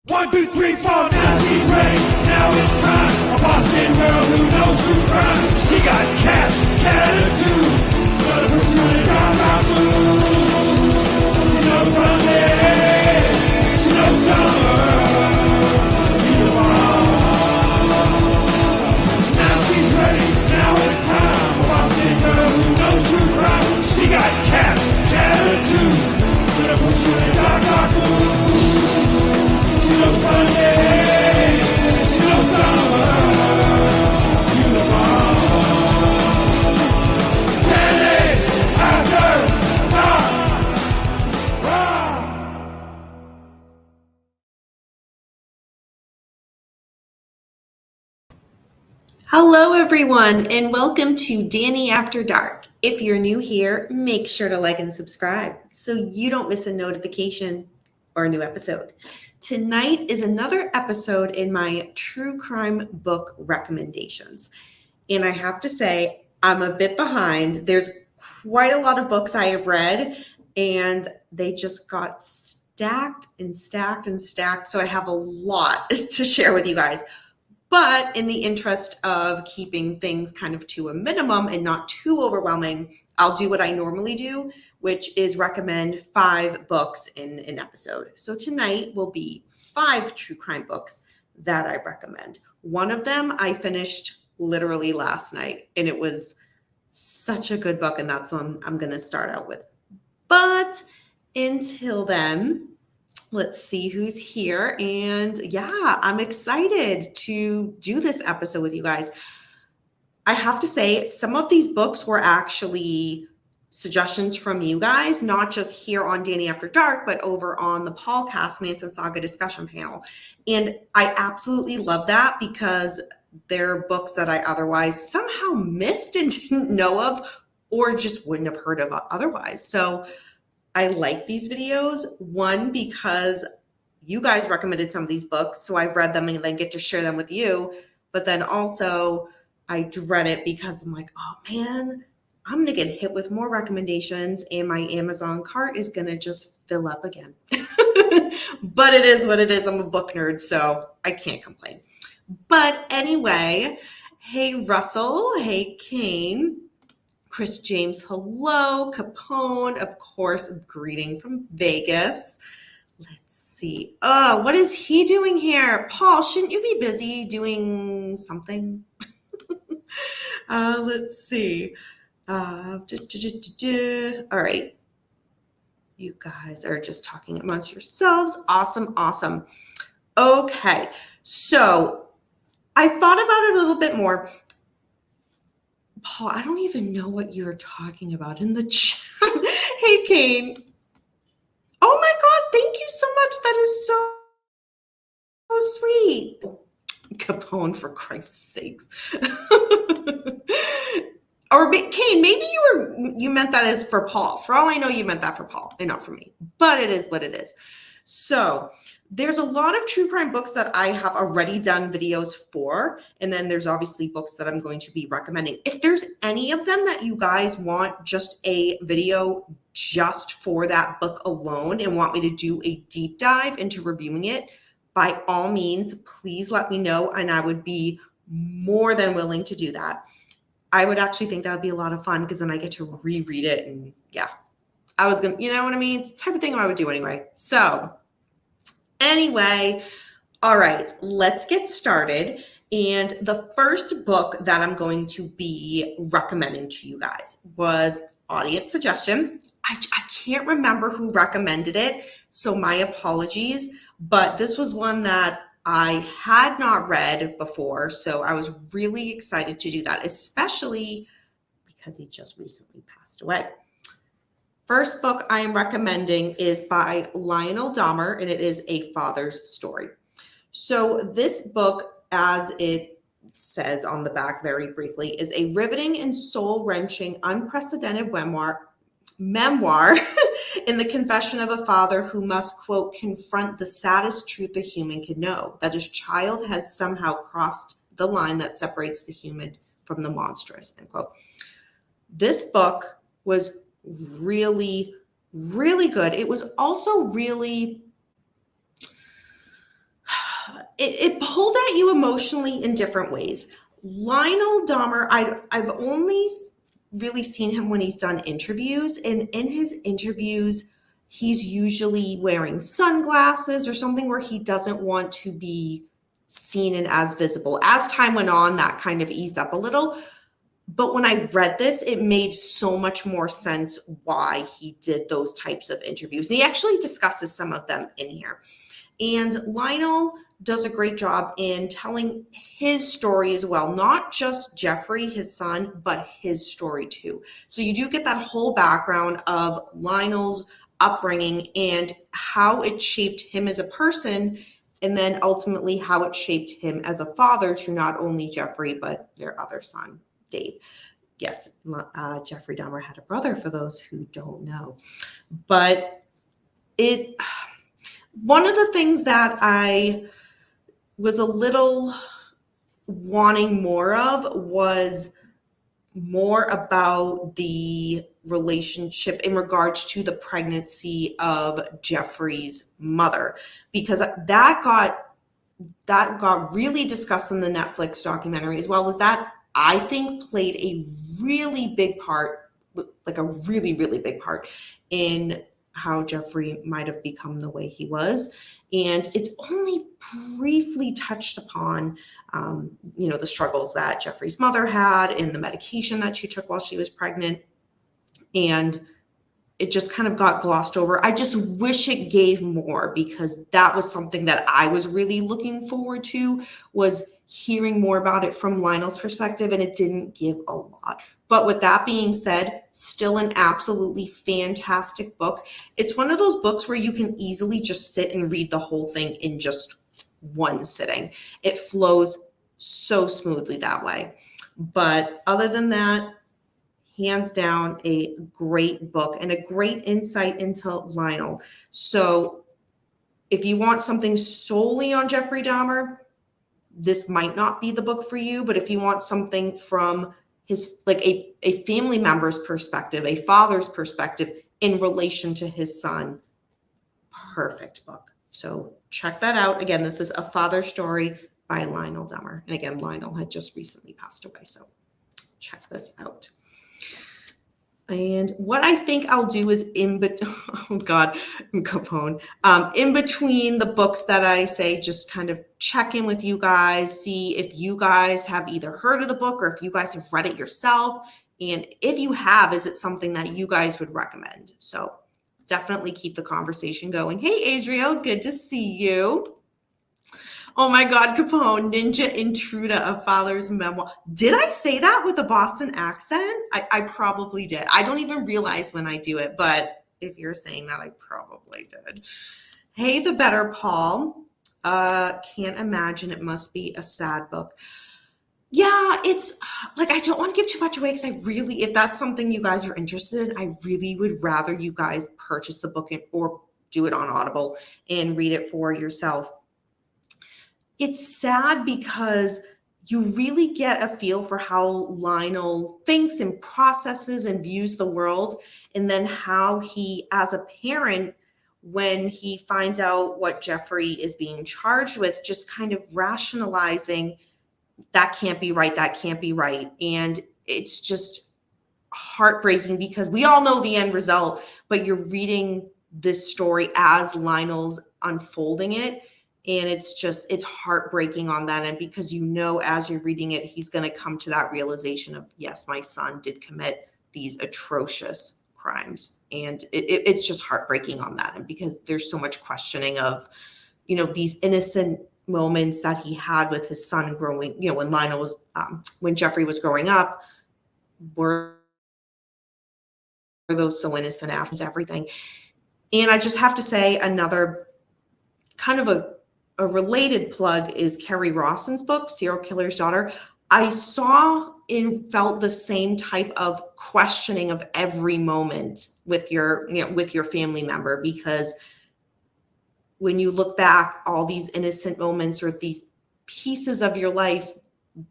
1, 2, 3, 4, now she's ready, now it's time. A Boston girl who knows true crime. She got cash, attitude, gonna put you in a dark mood. She knows Sunday, she knows summer, now she's ready, now it's time. A Boston girl who knows true crime. She got cash, attitude, gonna put you in a dark mood. She knows Sunday, she knows summer, Penny after dark. Hello everyone and welcome to Danny After Dark. If you're new here, make sure to like and subscribe so you don't miss a notification or a new episode. Tonight is another episode in my true crime book recommendations. And I have to say, I'm a bit behind. There's quite a lot of books I have read and they just got stacked and stacked and stacked. So I have a lot to share with you guys. But in the interest of keeping things kind of to a minimum and not too overwhelming, I'll do what I normally do, which is recommend 5 books in an episode. So tonight will be 5 true crime books that I recommend. One of them I finished literally last night, and it was such a good book, and that's one I'm going to start out with. But until then, let's see who's here. And yeah, I'm excited to do this episode with you guys. I have to say, some of these books were actually suggestions from you guys, not just here on Danny After Dark, but over on the Paulcast Manson Saga discussion panel. And I absolutely love that because they're books that I otherwise somehow missed and didn't know of or just wouldn't have heard of otherwise. So I like these videos, one, because you guys recommended some of these books, so I've read them and then get to share them with you. But then also I dread it because I'm like, oh man, I'm going to get hit with more recommendations and my Amazon cart is going to just fill up again. But it is what it is. I'm a book nerd, so I can't complain. But anyway, hey Russell, hey Kane. Chris James, hello. Capone, of course, greeting from Vegas. Let's see. Oh, what is he doing here? Paul, shouldn't you be busy doing something? Let's see. All right. You guys are just talking amongst yourselves. Awesome, awesome. Okay, so I thought about it a little bit more. Paul, I don't even know what you're talking about in the chat. Hey, Kane. Oh my God, thank you so much. That is so sweet. Capone, for Christ's sakes. Or Kane, maybe you meant that as for Paul. For all I know, you meant that for Paul and not for me. But it is what it is. So there's a lot of true crime books that I have already done videos for. And then there's obviously books that I'm going to be recommending. If there's any of them that you guys want just a video just for that book alone and want me to do a deep dive into reviewing it, by all means, please let me know. And I would be more than willing to do that. I would actually think that would be a lot of fun because then I get to reread it. And yeah, I was going to, you know what I mean? It's the type of thing I would do anyway. So anyway, all right, let's get started. And the first book that I'm going to be recommending to you guys was audience suggestion. I can't remember who recommended it, so my apologies. But this was one that I had not read before, so I was really excited to do that, especially because he just recently passed away. First book I am recommending is by Lionel Dahmer, and it is A Father's Story. So this book, as it says on the back very briefly, is a riveting and soul-wrenching, unprecedented memoir in the confession of a father who must, quote, confront the saddest truth a human can know, that his child has somehow crossed the line that separates the human from the monstrous, end quote. This book was really, really good. It was also really, it pulled at you emotionally in different ways. Lionel Dahmer, I've only really seen him when he's done interviews, and in his interviews, he's usually wearing sunglasses or something where he doesn't want to be seen and as visible. As time went on, that kind of eased up a little. But when I read this, it made so much more sense why he did those types of interviews. And he actually discusses some of them in here. And Lionel does a great job in telling his story as well, not just Jeffrey, his son, but his story too. So you do get that whole background of Lionel's upbringing and how it shaped him as a person, and then ultimately how it shaped him as a father to not only Jeffrey, but their other son, Dave. Yes, Jeffrey Dahmer had a brother, for those who don't know. But one of the things that I was a little wanting more of was more about the relationship in regards to the pregnancy of Jeffrey's mother, because that got really discussed in the Netflix documentary, as well as that I think played a really big part, like a really, really big part in how Jeffrey might have become the way he was. And it's only briefly touched upon, the struggles that Jeffrey's mother had and the medication that she took while she was pregnant. And it just kind of got glossed over. I just wish it gave more, because that was something that I was really looking forward to, was hearing more about it from Lionel's perspective, and it didn't give a lot. But with that being said, still an absolutely fantastic book. It's one of those books where you can easily just sit and read the whole thing in just one sitting. It flows so smoothly that way. But other than that, hands down, a great book and a great insight into Lionel. So if you want something solely on Jeffrey Dahmer, this might not be the book for you. But if you want something from his, like a family member's perspective, a father's perspective in relation to his son, perfect book. So check that out. Again, this is A Father Story by Lionel Dahmer. And again, Lionel had just recently passed away. So check this out. And what I think I'll do is in between the books that I say, just kind of check in with you guys, see if you guys have either heard of the book or if you guys have read it yourself. And if you have, is it something that you guys would recommend? So definitely keep the conversation going. Hey, Adriel, good to see you. Oh my God, Capone, Ninja Intruder, A Father's Memoir. Did I say that with a Boston accent? I probably did. I don't even realize when I do it, but if you're saying that, I probably did. Hey, the better Paul. Can't imagine, it must be a sad book. Yeah, it's like, I don't want to give too much away, because if that's something you guys are interested in, I really would rather you guys purchase the book or do it on Audible and read it for yourself. It's sad because you really get a feel for how Lionel thinks and processes and views the world, and then how he, as a parent, when he finds out what Jeffrey is being charged with, just kind of rationalizing, that can't be right, that can't be right. And it's just heartbreaking, because we all know the end result, but you're reading this story as Lionel's unfolding it. And it's heartbreaking on that end, because as you're reading it, he's going to come to that realization of, yes, my son did commit these atrocious crimes. And it's just heartbreaking on that end, because there's so much questioning of, these innocent moments that he had with his son growing, when Jeffrey was growing up, were those so innocent after everything. And I just have to say, another kind of a related plug is Kerry Rawson's book, Serial Killer's Daughter. I saw and felt the same type of questioning of every moment with your family member, because when you look back, all these innocent moments or these pieces of your life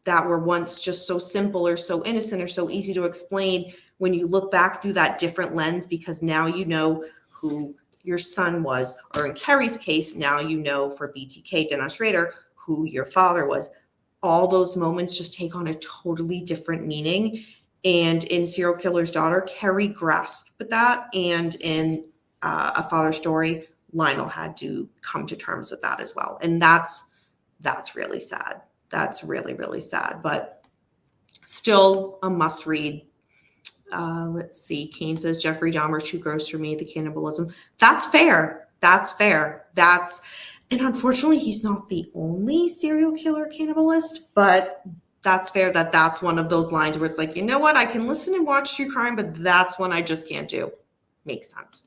that were once just so simple or so innocent or so easy to explain, when you look back through that different lens, because now you know who your son was, or in Kerry's case, now for BTK, Dennis Rader, who your father was. All those moments just take on a totally different meaning. And in Serial Killer's Daughter, Carrie grasped with that. And in A Father Story, Lionel had to come to terms with that as well. And that's really sad. That's really, really sad, but still a must read. Let's see. Kane says Jeffrey Dahmer's too gross for me. The cannibalism. That's fair. And unfortunately, he's not the only serial killer cannibalist, but that's fair. That's one of those lines where it's like, you know what? I can listen and watch true crime, but that's one I just can't do. Makes sense.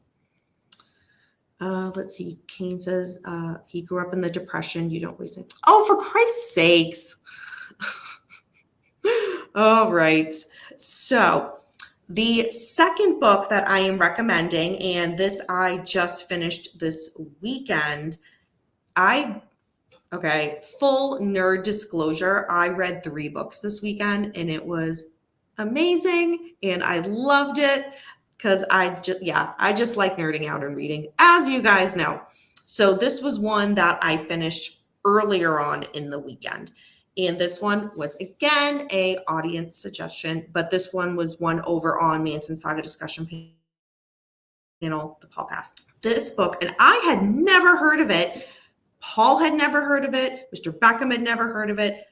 Let's see. Kane says he grew up in the Depression. You don't waste it. Oh, for Christ's sakes. All right. So the second book that I am recommending, and this I just finished this weekend. Full nerd disclosure, I read 3 books this weekend and it was amazing and I loved it because I just like nerding out and reading, as you guys know. So this was one that I finished earlier on in the weekend. And this one was, again, a audience suggestion, but this one was one over on Manson Saga discussion panel, the Paulcast. This book, and I had never heard of it. Paul had never heard of it. Mr. Beckham had never heard of it.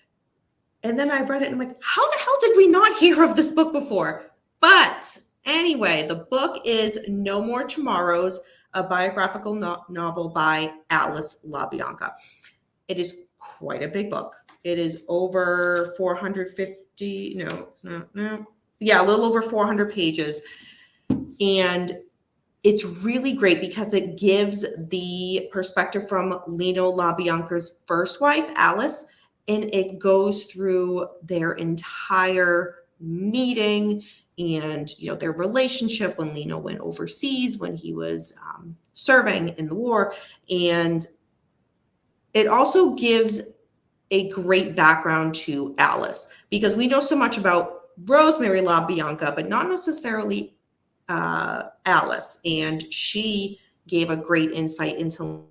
And then I read it and I'm like, how the hell did we not hear of this book before? But anyway, the book is No More Tomorrows, a biographical novel by Alice LaBianca. It is quite a big book. It is over 450, a little over 400 pages. And it's really great because it gives the perspective from Lino LaBianca's first wife, Alice, and it goes through their entire meeting and, their relationship when Lino went overseas, when he was serving in the war. And it also gives a great background to Alice because we know so much about Rosemary LaBianca, but not necessarily Alice, and she gave a great insight into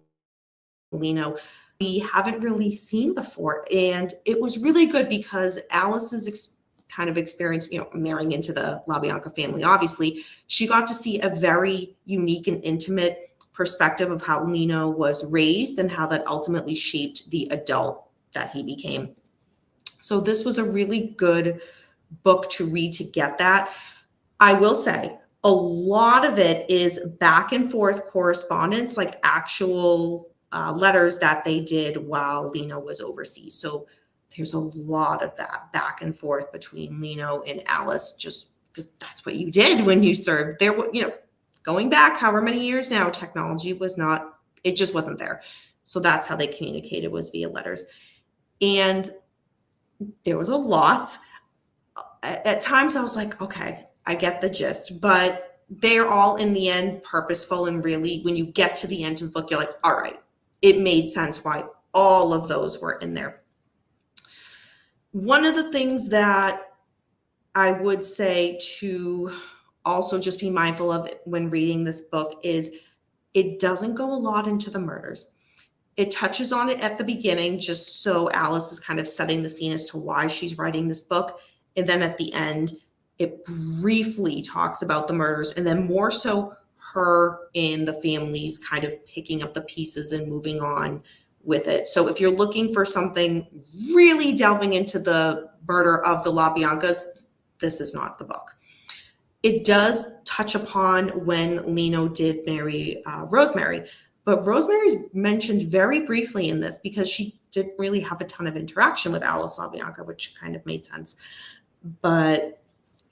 Lino we haven't really seen before, and it was really good because Alice's kind of experience, marrying into the LaBianca family, obviously, she got to see a very unique and intimate perspective of how Lino was raised and how that ultimately shaped the adult that he became. So this was a really good book to read to get that. I will say, a lot of it is back and forth correspondence, like actual letters that they did while Lino was overseas. So there's a lot of that back and forth between Lino and Alice, just because that's what you did when you served. There, going back however many years now, technology was not, it just wasn't there. So that's how they communicated, was via letters. And there was a lot. At times I was like, okay, I get the gist, but they're all in the end purposeful, and really when you get to the end of the book, you're like, all right, it made sense why all of those were in there. One of the things that I would say to also just be mindful of when reading this book is it doesn't go a lot into the murders. It touches on it at the beginning, just so Alice is kind of setting the scene as to why she's writing this book. And then at the end, it briefly talks about the murders, and then more so her and the families kind of picking up the pieces and moving on with it. So if you're looking for something really delving into the murder of the LaBiancas, this is not the book. It does touch upon when Lino did marry Rosemary, but Rosemary's mentioned very briefly in this because she didn't really have a ton of interaction with Alice LaBianca, which kind of made sense. But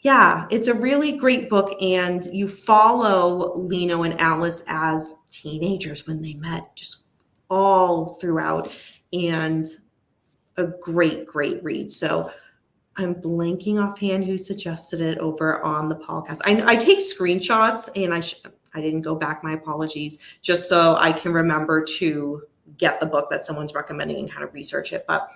yeah, it's a really great book, and you follow Lino and Alice as teenagers when they met, just all throughout, and a great, great read. So I'm blanking offhand who suggested it over on the podcast. I take screenshots, and I didn't go back, my apologies, just so I can remember to get the book that someone's recommending and kind of research it. But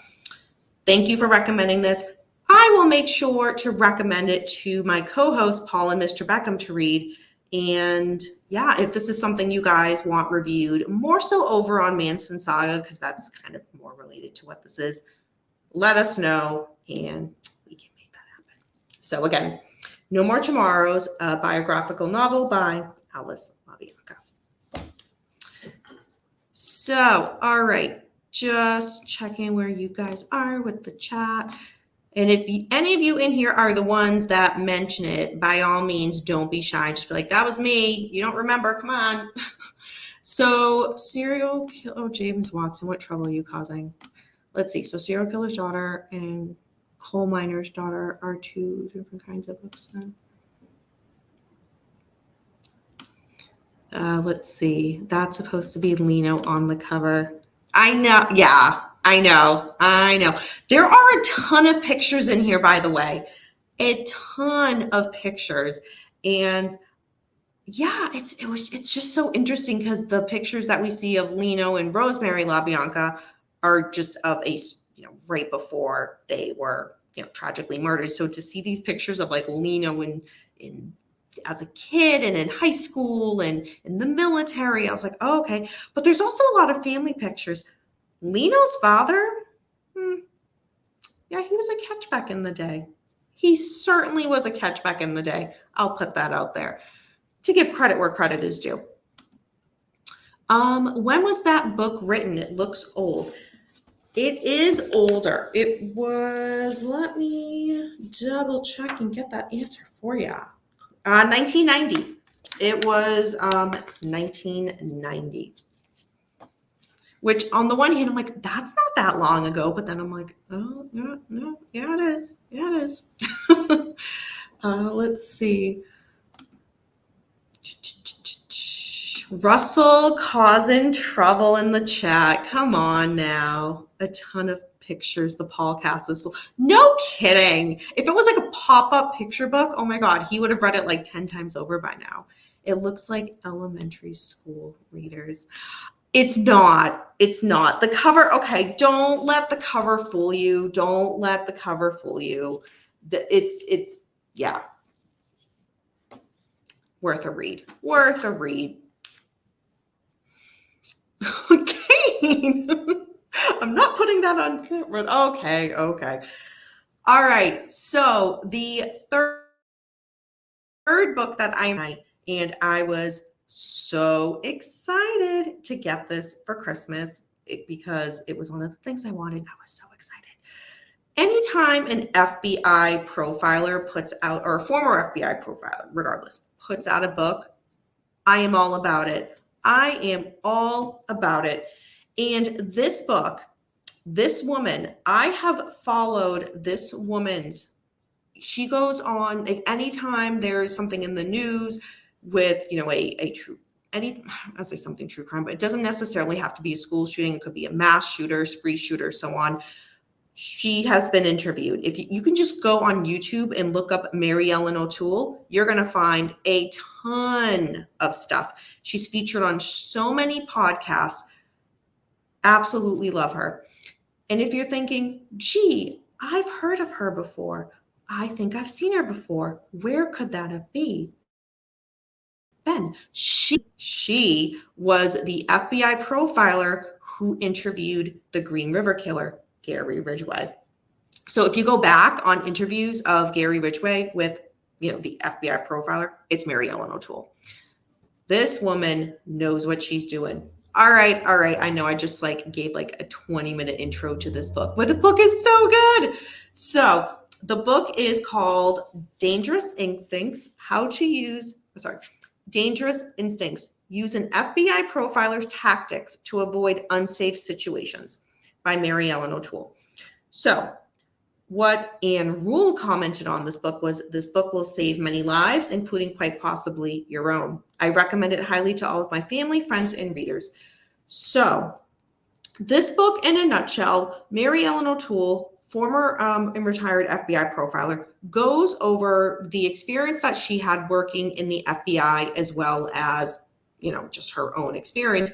thank you for recommending this. I will make sure to recommend it to my co-host, Paul and Mr. Beckham, to read. And yeah, if this is something you guys want reviewed, more so over on Manson Saga, because that's kind of more more related to what this is, let us know and we can make that happen. So again, No More Tomorrows, a biographical novel by Alice LaBianca. So, all right, just checking where you guys are with the chat. And if any of you in here are the ones that mention it, by all means, don't be shy. Just be like, that was me. You don't remember. Come on. So serial killer, oh, James Watson, what trouble are you causing? Let's see. So serial killer's daughter and coal miner's daughter are two different kinds of books then. Let's see. That's supposed to be Lino on the cover. I know. Yeah, I know. There are a ton of pictures in here, by the way. A ton of pictures. And yeah, it's just so interesting because the pictures that we see of Lino and Rosemary LaBianca are just of a, right before they were, tragically murdered. So to see these pictures of like Lino in as a kid and in high school and in the military, I was like, oh, okay. But there's also a lot of family pictures. Lino's father, yeah, he was a catch back in the day. He certainly was a catch back in the day. I'll put that out there to give credit where credit is due. When was that book written? It looks old. It is older. It was, let me double check and get that answer for you. 1990. It was 1990. Which on the one hand, I'm like, that's not that long ago. But then I'm like, oh, no, yeah, it is. Yeah, it is. Let's see. Russell causing trouble in the chat. Come on now. A ton of pictures. The Paulcast is no kidding. If it was like a pop-up picture book, oh my God, he would have read it like 10 times over by now. It looks like elementary school readers. It's not. The cover, okay, don't let the cover fool you. It's yeah. Worth a read. Okay. I'm not putting that on camera. Okay. All right. So the third book that and I was so excited to get this for Christmas because it was one of the things I wanted. I was so excited. Anytime an FBI profiler puts out, or a former FBI profiler, regardless, puts out a book, I am all about it. And this book, this woman, I have followed this woman's. She goes on, like, anytime there's something in the news with, I'll say something true crime, but it doesn't necessarily have to be a school shooting. It could be a mass shooter, spree shooter, so on. She has been interviewed. If you can just go on YouTube and look up Mary Ellen O'Toole, you're going to find a ton of stuff. She's featured on so many podcasts. Absolutely love her. And if you're thinking, gee, I've heard of her before. I think I've seen her before. Where could that have been? She was the FBI profiler who interviewed the Green River Killer, Gary Ridgway. So if you go back on interviews of Gary Ridgway with, the FBI profiler, it's Mary Ellen O'Toole. This woman knows what she's doing. All right. I know I just gave a 20-minute intro to this book, but the book is so good. So the book is called Dangerous Instincts, Dangerous Instincts, Use an FBI Profiler's Tactics to Avoid Unsafe Situations by Mary Ellen O'Toole. So what Anne Rule commented on this book was, this book will save many lives, including quite possibly your own. I recommend it highly to all of my family, friends, and readers. So this book, in a nutshell, Mary Ellen O'Toole, former and retired FBI profiler, goes over the experience that she had working in the FBI, as well as, just her own experience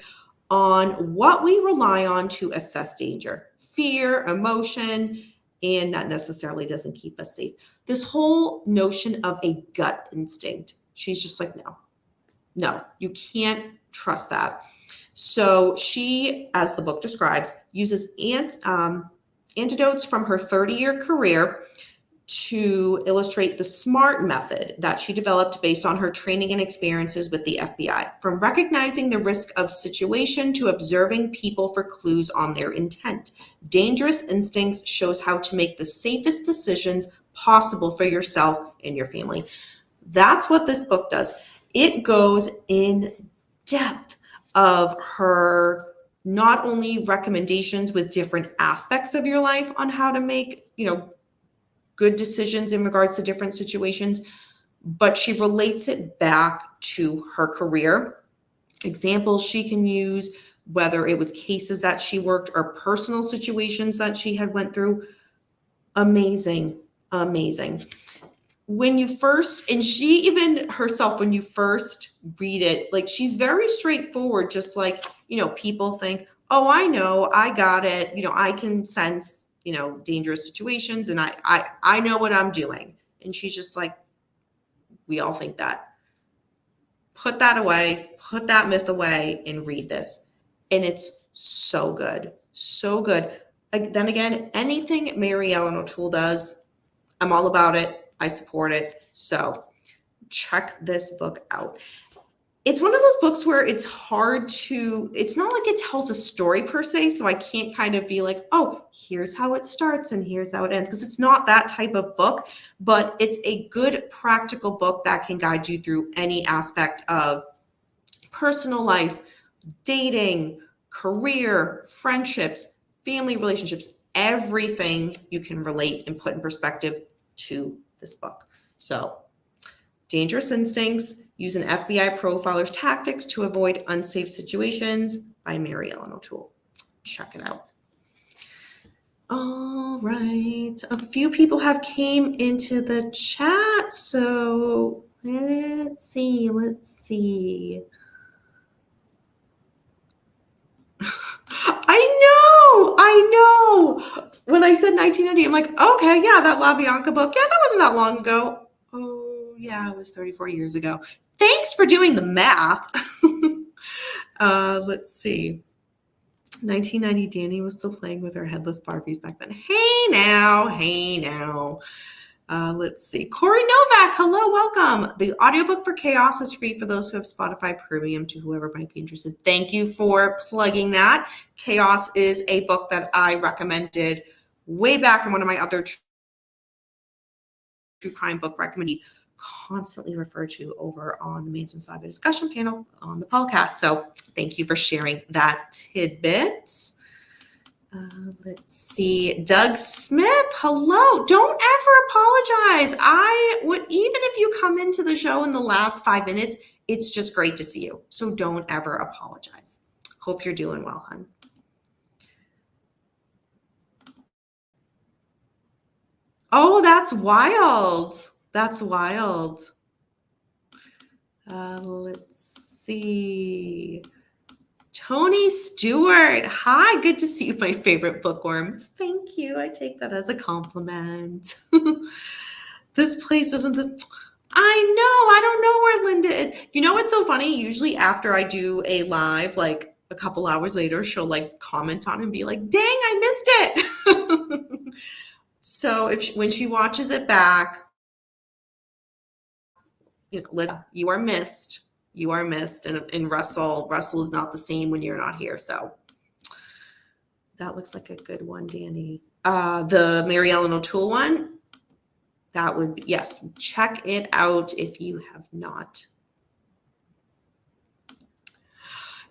on what we rely on to assess danger, fear, emotion, and that necessarily doesn't keep us safe. This whole notion of a gut instinct, she's just like, no, you can't trust that. So she, as the book describes, uses antidotes from her 30-year career to illustrate the SMART method that she developed based on her training and experiences with the FBI, from recognizing the risk of situation to observing people for clues on their intent. Dangerous Instincts shows how to make the safest decisions possible for yourself and your family. That's what this book does. It goes in depth of her not only recommendations with different aspects of your life on how to make, good decisions in regards to different situations, but she relates it back to her career. Examples she can use, whether it was cases that she worked or personal situations that she had went through. Amazing. When you first, and she even herself, when you first read it, like, she's very straightforward, just like, people think, oh, I know, I got it. I can sense, dangerous situations, and I know what I'm doing. And she's just like, we all think that. Put that away, put that myth away, and read this. And it's so good. So good. Then again, anything Mary Ellen O'Toole does, I'm all about it. I support it. So check this book out. It's one of those books where it's not like it tells a story per se, so I can't kind of be like, oh, here's how it starts and here's how it ends, because it's not that type of book, but it's a good practical book that can guide you through any aspect of personal life, dating, career, friendships, family relationships, everything you can relate and put in perspective to this book. So, Dangerous Instincts, Use an FBI Profiler's Tactics to Avoid Unsafe Situations by Mary Ellen O'Toole. Check it out. All right. A few people have came into the chat, so let's see. I know. When I said 1990, I'm like, okay, yeah, that La Bianca book. Yeah, that wasn't that long ago. Oh, yeah, it was 34 years ago. Thanks for doing the math. Let's see. 1990, Danny was still playing with her headless Barbies back then. Hey now. Let's see. Corey Novak, hello, welcome. The audiobook for Chaos is free for those who have Spotify Premium, to whoever might be interested. Thank you for plugging that. Chaos is a book that I recommended way back in one of my other true crime book recommendations, constantly referred to over on the Manson Saga discussion panel on the Paulcast. So thank you for sharing that tidbit. Let's see. Doug Smith, hello. Don't ever apologize. I would, even if you come into the show in the last 5 minutes, it's just great to see you. So don't ever apologize. Hope you're doing well, hon. Oh, that's wild. That's wild. Let's see. Tony Stewart. Hi, good to see you, my favorite bookworm. Thank you. I take that as a compliment. This place isn't this. I don't know where Linda is. You know what's so funny? Usually after I do a live, like a couple hours later, she'll like comment on it and be like, dang, I missed it. So when she watches it back, you are missed. You are missed. And Russell is not the same when you're not here. So that looks like a good one, Danny. The Mary Ellen O'Toole one, that would be, yes, check it out if you have not.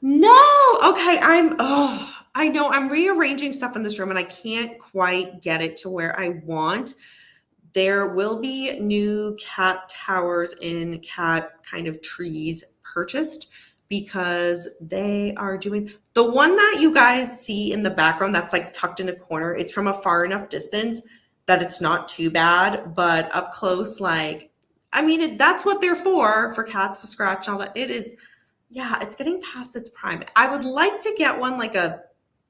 No, okay, I know I'm rearranging stuff in this room and I can't quite get it to where I want. There will be new cat towers and cat kind of trees purchased because they are doing the one that you guys see in the background that's like tucked in a corner. It's from a far enough distance that it's not too bad, but up close, like, I mean, that's what they're for cats to scratch and all that. It is, yeah, it's getting past its prime. I would like to get one, like a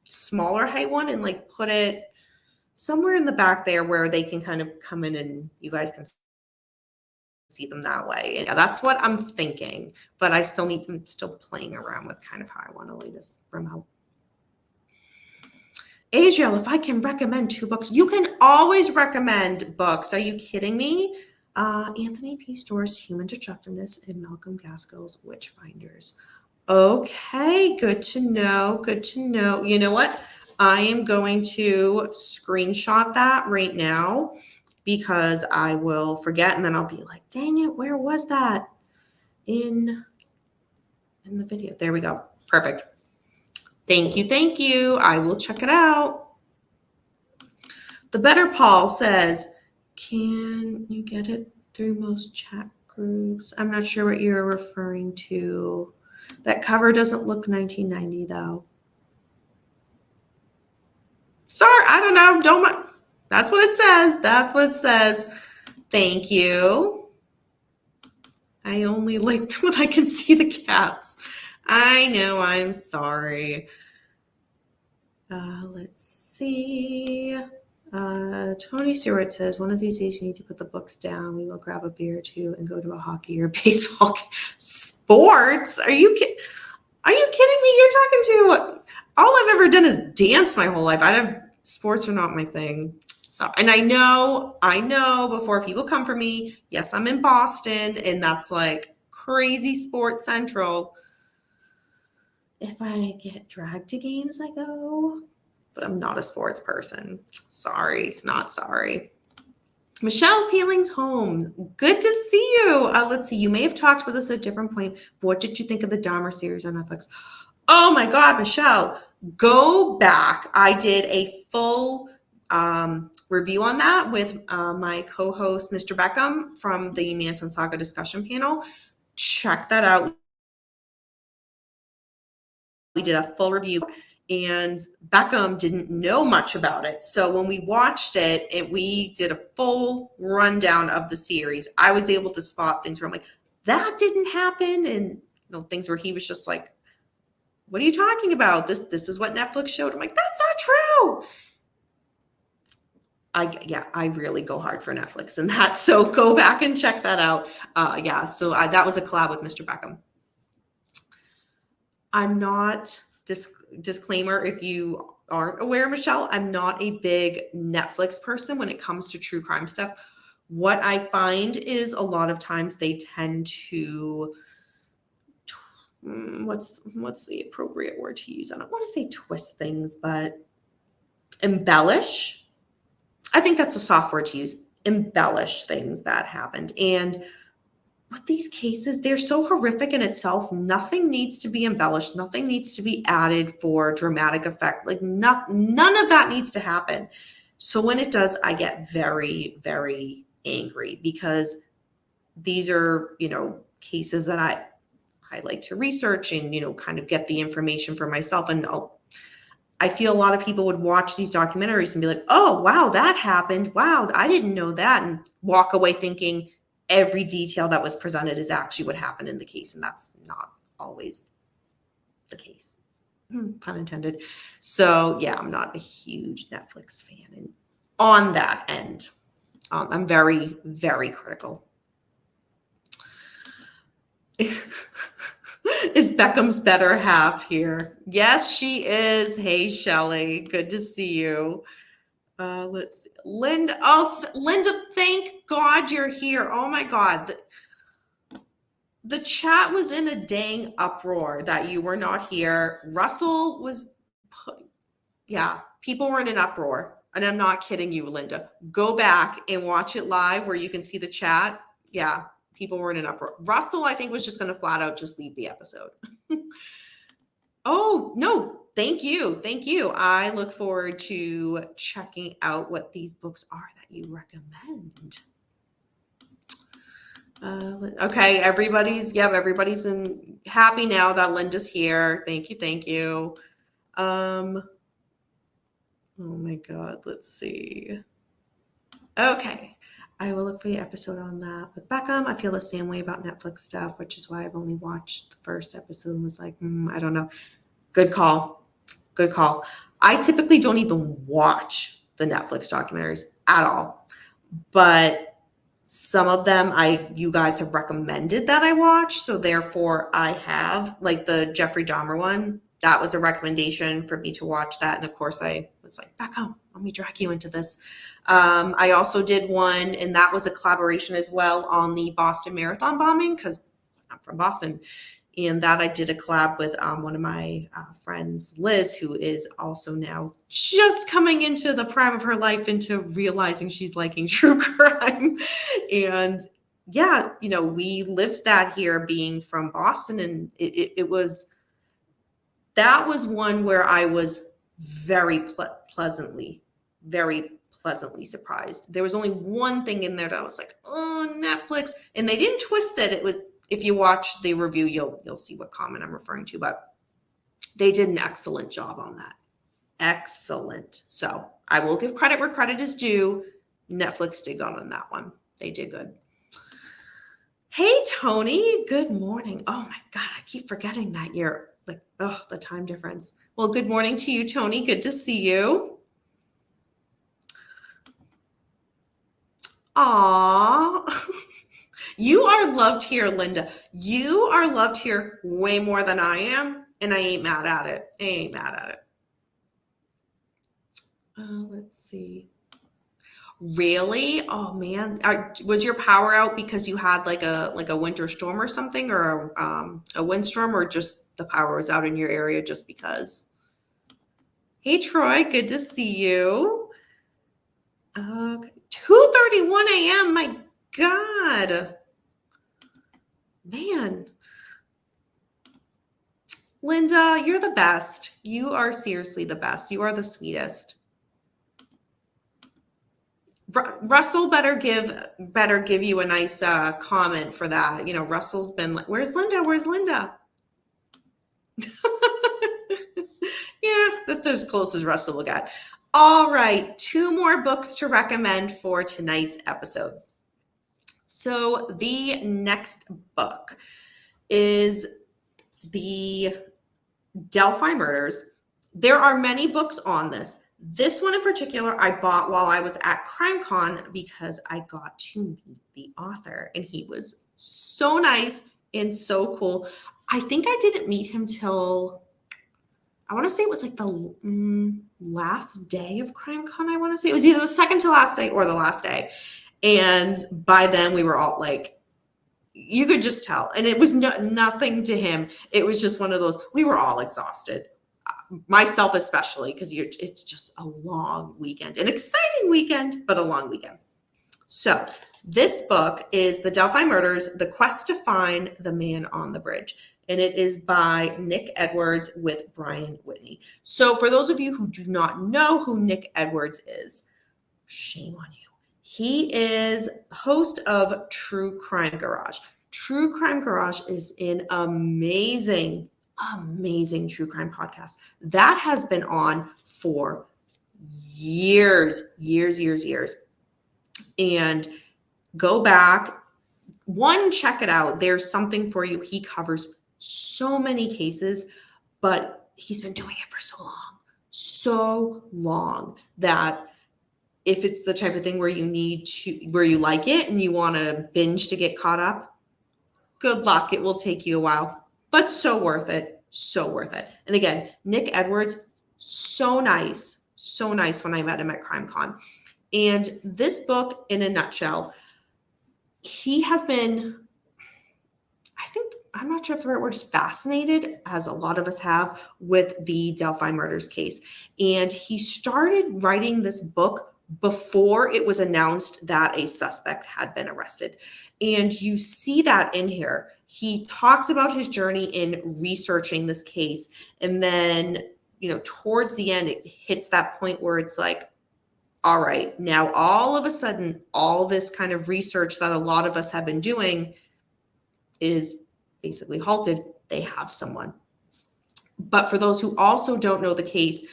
smaller height one, and like put it somewhere in the back there where they can kind of come in and you guys can see them that way. And yeah, that's what I'm thinking, but I'm still playing around with kind of how I want to lay this remote. Adriel, if I can recommend 2 books, you can always recommend books. Are you kidding me? Anthony P. Storr's Human Destructiveness and Malcolm Gaskell's Witchfinders. Okay, good to know. Good to know. You know what? I am going to screenshot that right now because I will forget and then I'll be like, dang it, where was that in the video? There we go. Perfect. Thank you. Thank you. I will check it out. The Better Paul says, can you get it through most chat groups? I'm not sure what you're referring to. That cover doesn't look 1990 though. Sorry, I don't know. Don't. That's what it says. That's what it says. Thank you. I only like when I can see the cats. I know. I'm sorry. Let's see. Tony Stewart says, one of these days you need to put the books down. We will grab a beer or two and go to a hockey or baseball sports. Are you kidding me? You're talking to, all I've ever done is dance my whole life. Sports are not my thing. So, and I know before people come for me, yes, I'm in Boston and that's like crazy sports central. If I get dragged to games, I go, but I'm not a sports person. Sorry, not sorry. Michelle's Healing's Home. Good to see you. Let's see. You may have talked with us at a different point, but what did you think of the Dahmer series on Netflix? Oh my God, Michelle, go back. I did a full review on that with my co-host, Mr. Beckham from the Manson Saga discussion panel. Check that out. We did a full review and Beckham didn't know much about it. So when we watched it and we did a full rundown of the series, I was able to spot things where I'm like, that didn't happen. And things where he was just like, what are you talking about? This is what Netflix showed. I'm like, that's not true. I really go hard for Netflix and that. So go back and check that out. So that was a collab with Mr. Beckham. I'm not, disclaimer, if you aren't aware, Michelle, I'm not a big Netflix person when it comes to true crime stuff. What I find is a lot of times they tend to, what's the appropriate word to use? I don't want to say twist things, but embellish. I think that's a soft word to use. Embellish things that happened. And with these cases, they're so horrific in itself. Nothing needs to be embellished. Nothing needs to be added for dramatic effect. Like none of that needs to happen. So when it does, I get very, very angry because these are, cases that I like to research and, kind of get the information for myself. And I feel a lot of people would watch these documentaries and be like, oh, wow, that happened. Wow, I didn't know that. And walk away thinking every detail that was presented is actually what happened in the case. And that's not always the case, pun intended. So yeah, I'm not a huge Netflix fan. And on that end, I'm very, very critical. Is Beckham's better half here? Yes, she is. Hey, Shelly, good to see you. Let's see. Linda. Oh, Linda, thank God you're here. Oh my God. The chat was in a dang uproar that you were not here. Russell was, people were in an uproar. And I'm not kidding you, Linda. Go back and watch it live where you can see the chat. Yeah, people were in an uproar. Russell, I think, was just going to flat out just leave the episode. Oh, no. Thank you. Thank you. I look forward to checking out what these books are that you recommend. Okay, everybody's happy now that Linda's here. Thank you. Thank you. Oh my God, let's see. Okay, I will look for the episode on that with Beckham. I feel the same way about Netflix stuff, which is why I've only watched the first episode and was like, I don't know. Good call. Good call. I typically don't even watch the Netflix documentaries at all. But Some of them you guys have recommended that I watch, so therefore I have, like the Jeffrey Dahmer one. That was a recommendation for me to watch that, and of course I was like, back home, let me drag you into this. I also did one, and that was a collaboration as well on the Boston Marathon bombing, because I'm from Boston. And that I did a collab with one of my friends, Liz, who is also now just coming into the prime of her life, into realizing she's liking true crime. And yeah, we lived that here, being from Boston. And that was one where I was very pleasantly surprised. There was only one thing in there that I was like, oh, Netflix. And they didn't twist it. It was, if you watch the review, you'll see what comment I'm referring to, but they did an excellent job on that. Excellent. So I will give credit where credit is due. Netflix did good on that one. They did good. Hey, Tony. Good morning. Oh my God. I keep forgetting that you're like, the time difference. Well, good morning to you, Tony. Good to see you. Aw. You are loved here, Linda. You are loved here way more than I am, and I ain't mad at it. Let's see. Really? Oh man, was your power out because you had like a winter storm or something, or a windstorm, or just the power was out in your area just because? Hey, Troy, good to see you. 2:31 a.m. My God. Man, Linda, you're the best. You are seriously the best. You are the sweetest. Russell better give you a nice comment for that. Russell's been like, where's Linda? Yeah, that's as close as Russell will get. All right, 2 more books to recommend for tonight's episode. So the next book is the Delphi Murders. There are many books on this. This one in particular, I bought while I was at CrimeCon because I got to meet the author, and he was so nice and so cool. I think I didn't meet him till, I want to say it was like the last day of CrimeCon. I want to say it was either the second to last day or the last day. And by then we were all like, you could just tell. And it was nothing to him. It was just one of those, we were all exhausted. Myself especially, because it's just a long weekend, an exciting weekend, but a long weekend. So this book is The Delphi Murders, The Quest to Find the Man on the Bridge. And it is by Nick Edwards with Brian Whitney. So for those of you who do not know who Nick Edwards is, shame on you. He is host of True Crime Garage. True Crime Garage is an amazing true crime podcast that has been on for years. And go back, check it out. There's something for you. He covers so many cases, but he's been doing it for so long that if it's the type of thing where you like it and you want to binge to get caught up, good luck. It will take you a while, but so worth it. And again, Nick Edwards, so nice when I met him at CrimeCon. And this book, in a nutshell, he has been, I'm not sure if the right word is fascinated, as a lot of us have, with the Delphi Murders case. And he started writing this book before it was announced that a suspect had been arrested. And you see that in here. He talks about his journey in researching this case. And then, towards the end, it hits that point where it's like, all right, now all of a sudden, all this kind of research that a lot of us have been doing is basically halted. They have someone. But for those who also don't know the case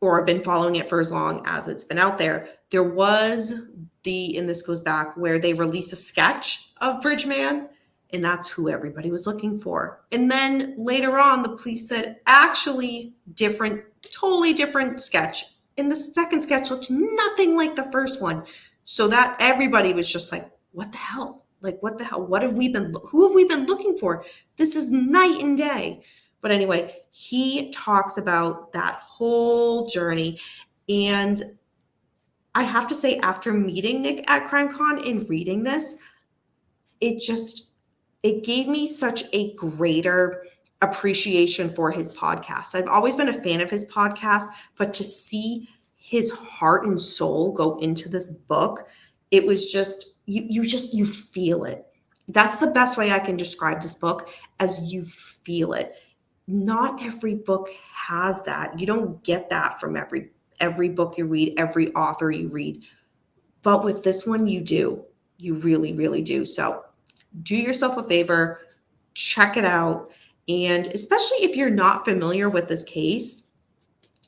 or have been following it for as long as it's been out there, there was and this goes back, where they released a sketch of Bridgeman, and that's who everybody was looking for. And then later on, the police said, actually, totally different sketch. And the second sketch looked nothing like the first one. So that everybody was just like, what the hell? Like, what the hell? Who have we been looking for? This is night and day. But anyway, he talks about that whole journey. And I have to say, after meeting Nick at CrimeCon and reading this, it gave me such a greater appreciation for his podcast. I've always been a fan of his podcast, but to see his heart and soul go into this book, it was just, you feel it. That's the best way I can describe this book, as you feel it. Not every book has that. You don't get that from every book you read, every author you read. But with this one, you do. You really, really do. So do yourself a favor, check it out. And especially if you're not familiar with this case,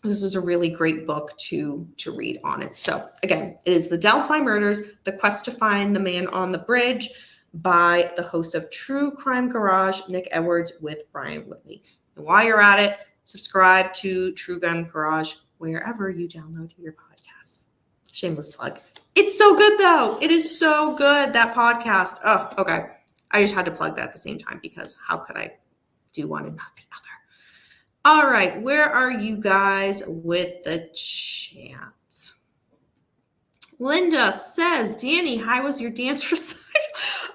this is a really great book to read on it. So again, it is The Delphi Murders, The Quest to Find the Man on the Bridge, by the host of True Crime Garage, Nick Edwards, with Brian Whitley. And while you're at it, subscribe to True Crime Garage wherever you download your podcasts. Shameless plug. It's so good, though. It is so good, that podcast. Oh, okay. I just had to plug that at the same time, because how could I do one and not the other? All right. Where are you guys with the chat? Linda says, Danny, how was your dance recital?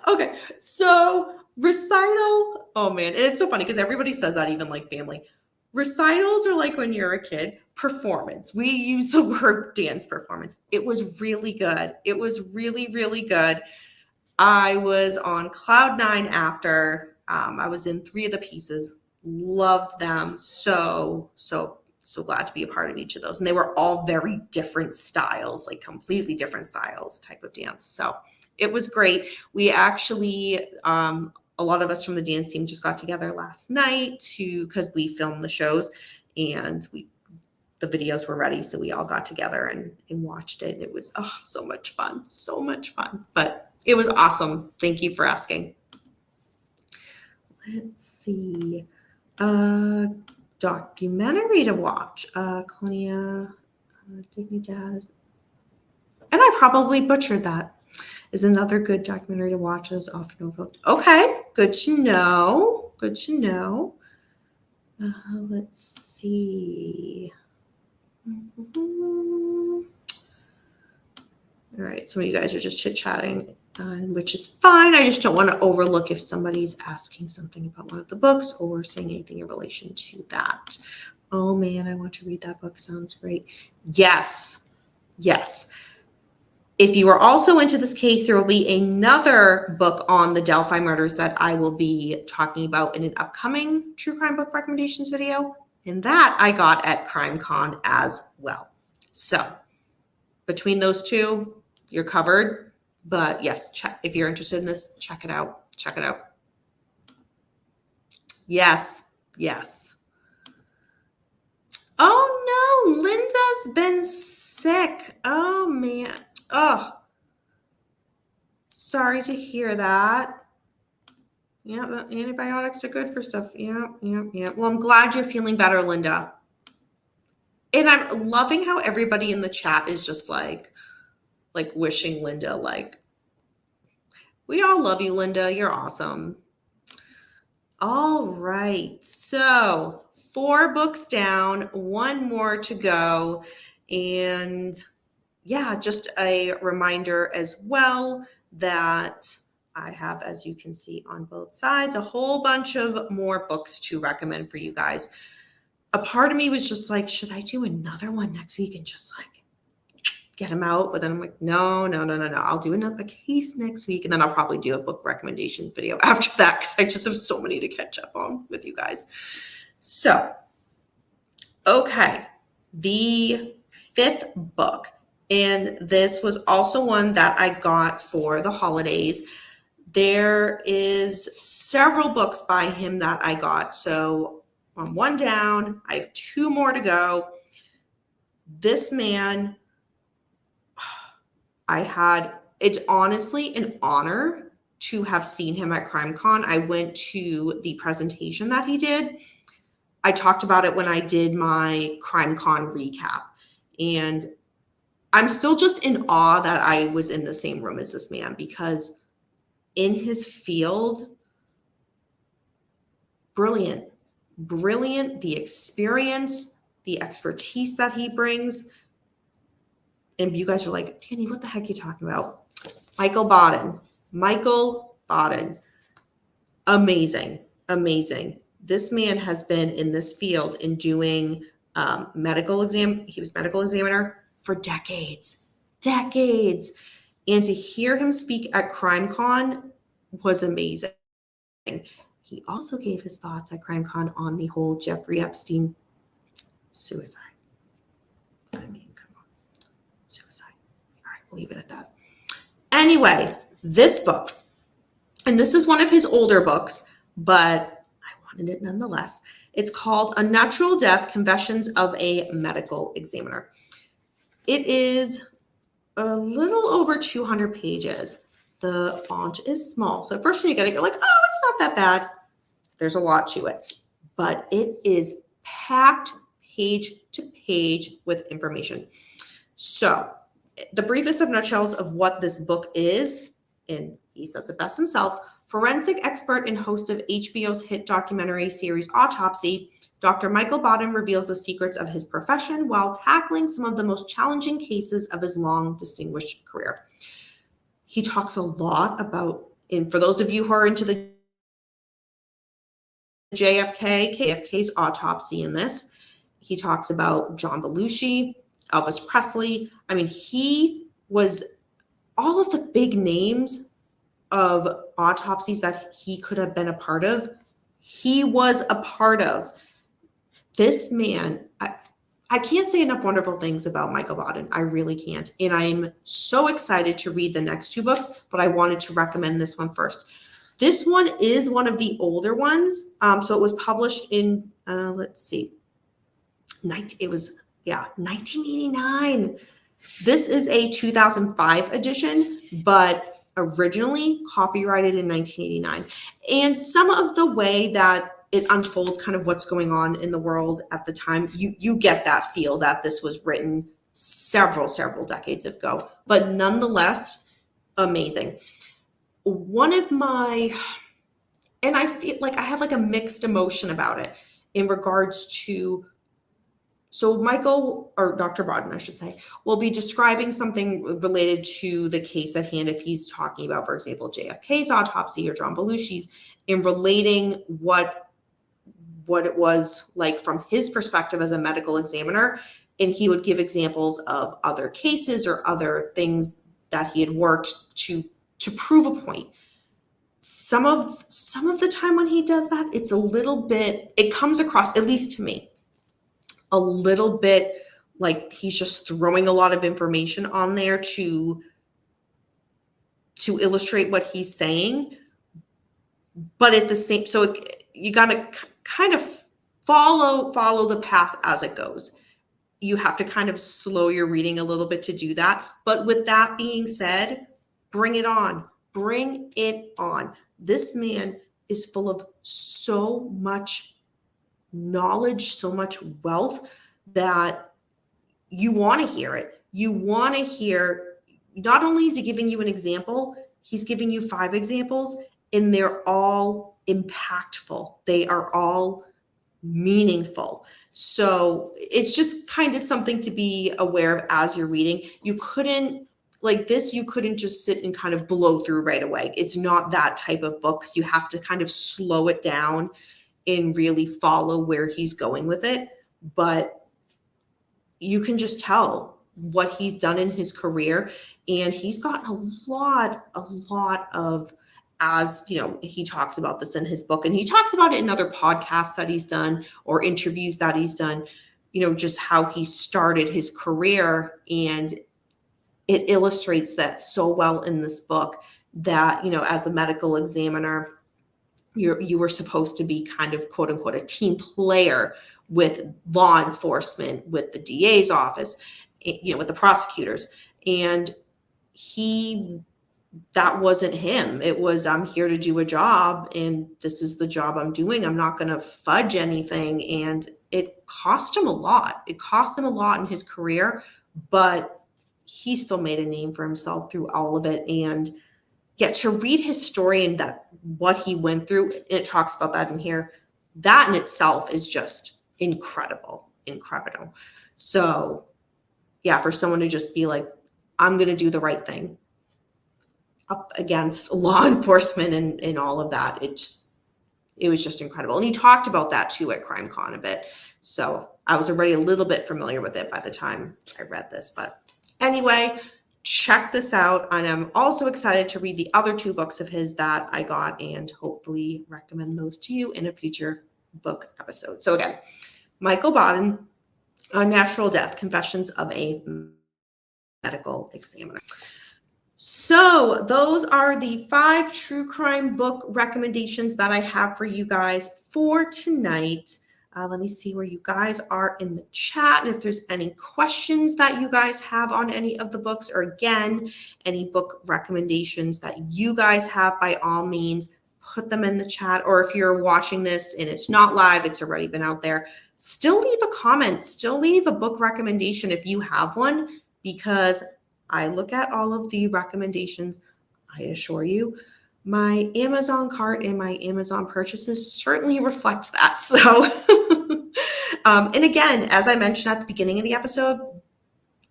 Okay. So recital. Oh, man. It's so funny because everybody says that, even like family. Recitals are like when you're a kid. Performance. We use the word dance performance. It was really good. It was really, really good. I was on cloud nine after. I was in 3 of the pieces. Loved them. So glad to be a part of each of those. And they were all very different styles, like completely different styles type of dance. So it was great. We actually, a lot of us from the dance team just got together last night because we filmed the shows, and the videos were ready. So we all got together and watched it. It was so much fun. So much fun. But it was awesome. Thank you for asking. Let's see. Documentary to watch. Colonia Dignidad. And I probably butchered that. Is another good documentary to watch, is often overlooked. Okay. Good to know. Good to know. Let's see. All right, some of you guys are just chit-chatting, which is fine. I just don't want to overlook if somebody's asking something about one of the books or saying anything in relation to that. Oh man, I want to read that book. Sounds great. Yes. If you are also into this case, there will be another book on the Delphi murders that I will be talking about in an upcoming true crime book recommendations video. And that I got at CrimeCon as well. So between those two, you're covered. But yes, if you're interested in this, check it out. Check it out. Yes. Oh no, Linda's been sick. Oh man. Oh, sorry to hear that. Yeah, the antibiotics are good for stuff. Yeah. Well, I'm glad you're feeling better, Linda. And I'm loving how everybody in the chat is just like wishing Linda, like, we all love you, Linda. You're awesome. All right. So 4 books down, 1 more to go. And yeah, just a reminder as well that I have, as you can see on both sides, a whole bunch of more books to recommend for you guys. A part of me was just like, should I do another one next week and just like get them out? But then I'm like, no. I'll do another case next week. And then I'll probably do a book recommendations video after that, because I just have so many to catch up on with you guys. So, okay, the 5th book. And this was also one that I got for the holidays. There is several books by him that I got. So I'm 1 down. I have 2 more to go. This man, it's honestly an honor to have seen him at CrimeCon. I went to the presentation that he did. I talked about it when I did my CrimeCon recap. And I'm still just in awe that I was in the same room as this man, because in his field, brilliant, the experience, the expertise that he brings. And you guys are like, Danny, what the heck are you talking about? Michael Baden. Amazing. This man has been in this field and doing medical exam. He was medical examiner for decades. And to hear him speak at CrimeCon was amazing. He also gave his thoughts at CrimeCon on the whole Jeffrey Epstein suicide. I mean, come on. Suicide. All right, we'll leave it at that. Anyway, this book, and this is one of his older books, but I wanted it nonetheless. It's called A Natural Death, Confessions of a Medical Examiner. It is a little over 200 pages. The font is small. So at first when you get it, you're like, oh, it's not that bad. There's a lot to it. But it is packed page to page with information. So the briefest of nutshells of what this book is, and he says it best himself, forensic expert and host of HBO's hit documentary series Autopsy, Dr. Michael Baden reveals the secrets of his profession while tackling some of the most challenging cases of his long, distinguished career. He talks a lot about, and for those of you who are into the JFK's autopsy in this, he talks about John Belushi, Elvis Presley. I mean, he was all of the big names of autopsies that he could have been a part of. He was a part of. This man, I can't say enough wonderful things about Michael Baden. I really can't. And I'm so excited to read the next two books, but I wanted to recommend this one first. This one is one of the older ones. So it was published in, let's see, 1989. This is a 2005 edition, but originally copyrighted in 1989. And some of the way that it unfolds kind of what's going on in the world at the time, you get that feel that this was written several decades ago, but nonetheless, amazing. One of my, and I feel like I have like a mixed emotion about it in regards to, so Michael, or Dr. Baden, I should say, will be describing something related to the case at hand if he's talking about, for example, JFK's autopsy or John Belushi's, in relating what it was like from his perspective as a medical examiner. And he would give examples of other cases or other things that he had worked to prove a point. Some of the time when he does that, it's a little bit, it comes across, at least to me, a little bit like he's just throwing a lot of information on there to illustrate what he's saying. But at the same, so you got to kind of follow the path as it goes. You have to kind of slow your reading a little bit to do that. But with that being said, bring it on. This man is full of so much knowledge, so much wealth that you want to hear it. You want to hear, not only is he giving you an example, he's giving you 5 examples, and they're all impactful. They are all meaningful. So it's just kind of something to be aware of as you're reading. You couldn't just sit and kind of blow through right away. It's not that type of book. You have to kind of slow it down and really follow where he's going with it. But you can just tell what he's done in his career. And he's gotten a lot of, as you know, he talks about this in his book, and he talks about it in other podcasts that he's done or interviews that he's done, you know, just how he started his career. And it illustrates that so well in this book that, you know, as a medical examiner, you were supposed to be kind of quote unquote a team player with law enforcement, with the DA's office, you know, with the prosecutors. And that wasn't him. It was, I'm here to do a job, and this is the job I'm doing. I'm not going to fudge anything. And it cost him a lot. It cost him a lot in his career, but he still made a name for himself through all of it. And yet to read his story and that what he went through, it talks about that in here, that in itself is just incredible. So yeah, for someone to just be like, I'm going to do the right thing up against law enforcement and all of that, it was just incredible. And he talked about that too at CrimeCon a bit. So I was already a little bit familiar with it by the time I read this. But anyway, check this out. And I'm also excited to read the other 2 books of his that I got and hopefully recommend those to you in a future book episode. So again, Michael Baden, Unnatural Death, Confessions of a Medical Examiner. So those are the 5 true crime book recommendations that I have for you guys for tonight. Let me see where you guys are in the chat. And if there's any questions that you guys have on any of the books, or again, any book recommendations that you guys have, by all means, put them in the chat. Or if you're watching this and it's not live, it's already been out there, still leave a comment, still leave a book recommendation if you have one, because I look at all of the recommendations. I assure you, my Amazon cart and my Amazon purchases certainly reflect that. So, and again, as I mentioned at the beginning of the episode,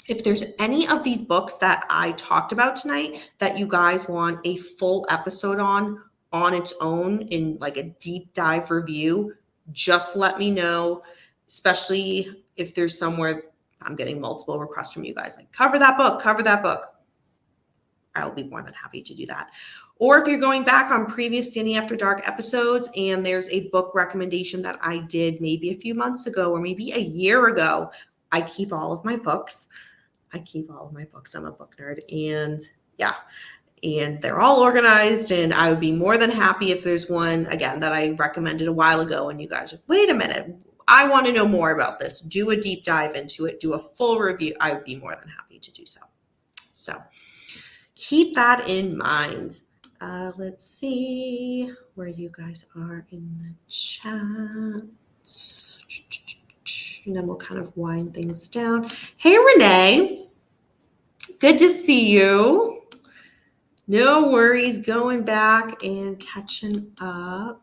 if there's any of these books that I talked about tonight that you guys want a full episode on its own in like a deep dive review, just let me know, especially if there's somewhere I'm getting multiple requests from you guys, like cover that book. I'll be more than happy to do that. Or if you're going back on previous Danny After Dark episodes and there's a book recommendation that I did maybe a few months ago or maybe a year ago, I keep all of my books. I'm a book nerd, and yeah, and they're all organized, and I would be more than happy if there's one, again, that I recommended a while ago and you guys are like, wait a minute, I want to know more about this. Do a deep dive into it. Do a full review. I would be more than happy to do so. So keep that in mind. Let's see where you guys are in the chat. And then we'll kind of wind things down. Hey, Renee. Good to see you. No worries, going back and catching up.